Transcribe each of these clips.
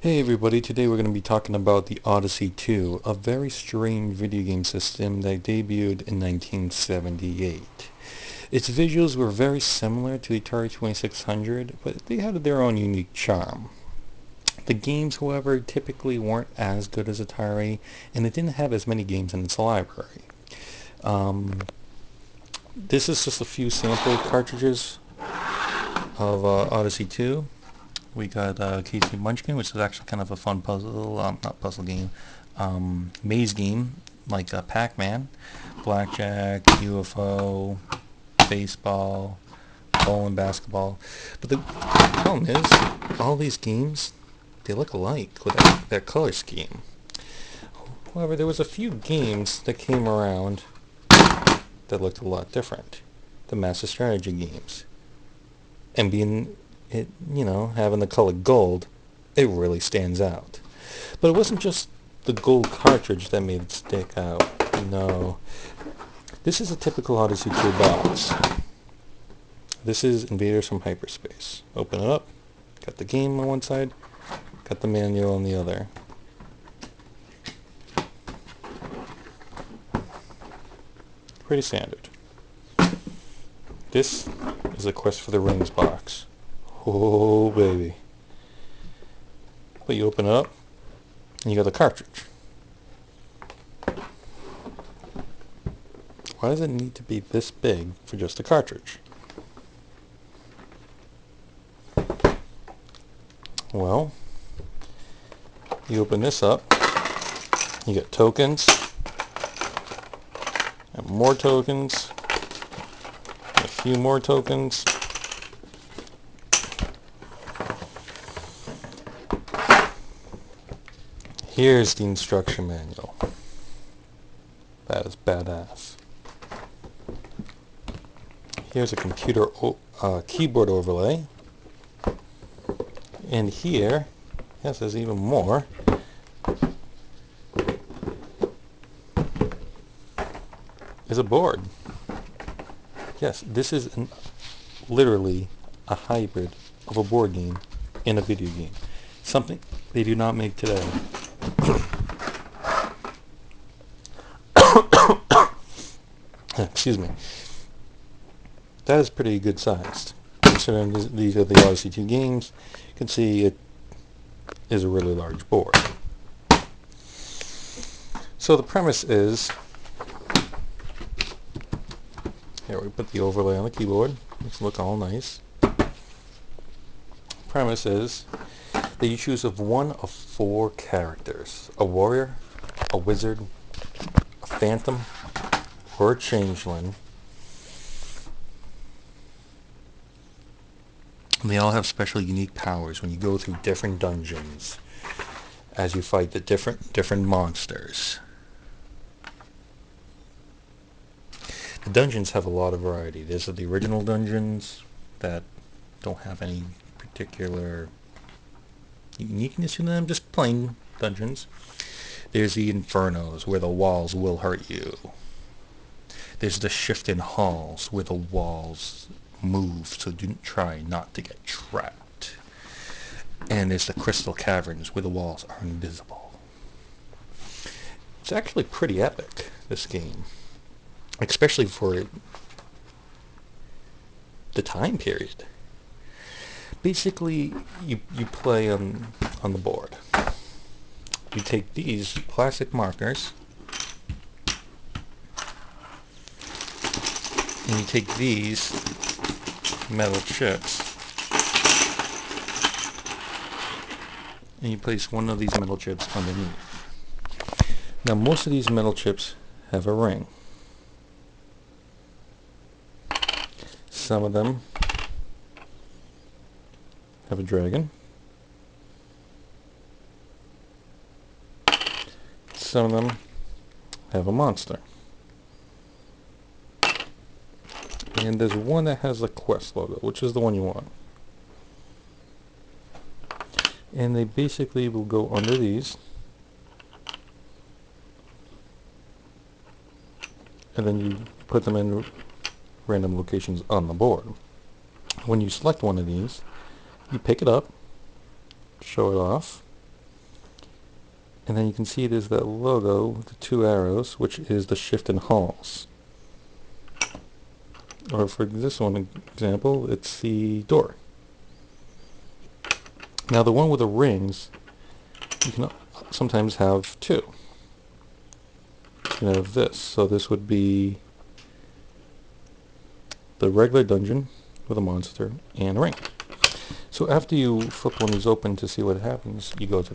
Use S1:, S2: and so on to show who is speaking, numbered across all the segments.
S1: Hey everybody, today we're going to be talking about the Odyssey 2, a very strange video game system that debuted in 1978. Its visuals were very similar to the Atari 2600, but they had their own unique charm. The games, however, typically weren't as good as Atari, and it didn't have as many games in its library. Um, this is just a few sample cartridges of Odyssey 2. We got Casey Munchkin, which is actually kind of a fun puzzle, not puzzle game, maze game, like Pac-Man, blackjack, UFO, baseball, bowling, basketball. But the problem is, all these games, they look alike with their color scheme. However, there was a few games that came around that looked a lot different. The Master Strategy games. And being it, having the color gold, it really stands out. But it wasn't just the gold cartridge that made it stick out. No. This is a typical Odyssey 2 box. This is Invaders from Hyperspace. Open it up. Got the game on one side. Got the manual on the other. Pretty standard. This is a Quest for the Rings box. Oh, baby. But you open it up, and you got the cartridge. Why does it need to be this big for just a cartridge? Well, you open this up, you get tokens, and more tokens, a few more tokens. Here's the instruction manual. That is badass. Here's a computer keyboard overlay. And here, yes, there's even more. Is a board. Yes, this is literally a hybrid of a board game and a video game. Something they do not make today. Excuse me. That is pretty good sized. Considering these are the Odyssey 2 games, you can see it is a really large board. So the premise is, here we put the overlay on the keyboard. Makes it look all nice. Premise is that you choose of one of 4 characters: a warrior, a wizard, a phantom, or a changeling. And they all have special unique powers when you go through different dungeons as you fight the different monsters. The dungeons have a lot of variety. There's the original dungeons that don't have any particular uniqueness in them, just plain dungeons. There's the infernos where the walls will hurt you. There's the shifting halls where the walls move, so try not to get trapped. And there's the crystal caverns where the walls are invisible. It's actually pretty epic, this game, especially for the time period. Basically, you play on the board. You take these plastic markers and you take these metal chips and you place one of these metal chips underneath. Now most of these metal chips have a ring. Some of them have a dragon. Some of them have a monster. And there's one that has the Quest logo, which is the one you want. And they basically will go under these. And then you put them in random locations on the board. When you select one of these, you pick it up, show it off, And then you can see there's that logo with the two arrows, which is the shift and halls. Or for this one example, it's the door. Now the one with the rings, you can sometimes have two. You can have this. So this would be the regular dungeon with a monster and a ring. So after you flip one of these open to see what happens, you go to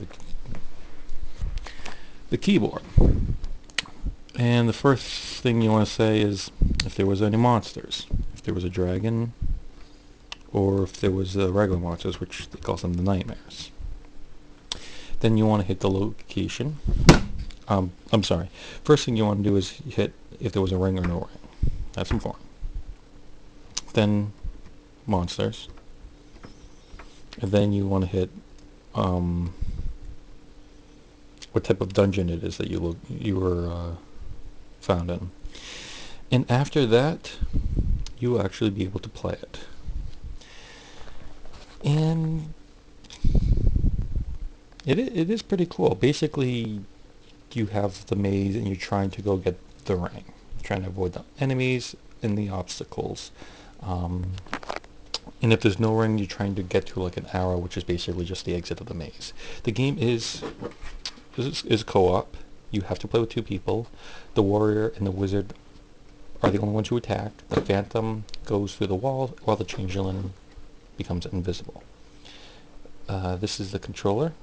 S1: the keyboard. And the first thing you want to say is if there was any monsters. If there was a dragon, or if there was regular monsters, which they call them the nightmares. Then you want to hit the location. I'm sorry. First thing you want to do is hit if there was a ring or no ring. That's important. Then monsters. And then you want to hit what type of dungeon it is that you were found in. And after that, you will actually be able to play it. And it is pretty cool. Basically, you have the maze and you're trying to go get the ring. You're trying to avoid the enemies and the obstacles. And if there's no ring, you're trying to get to like an arrow, which is basically just the exit of the maze. The game is co-op. You have to play with two people. The warrior and the wizard are the only ones who attack. The phantom goes through the wall while the changeling becomes invisible. This is the controller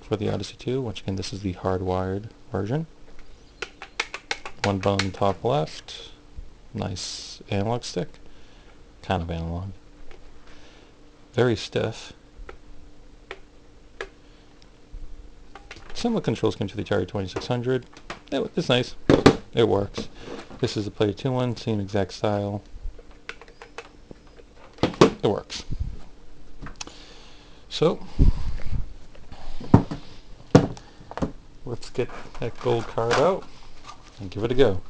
S1: for the Odyssey 2. Once again, this is the hardwired version. One button top left. Nice analog stick. Kind of analog. Very stiff. Similar controls came to the Atari 2600. It's nice. It works. This is the Player 2 one, same exact style. It works. So, let's get that gold card out and give it a go.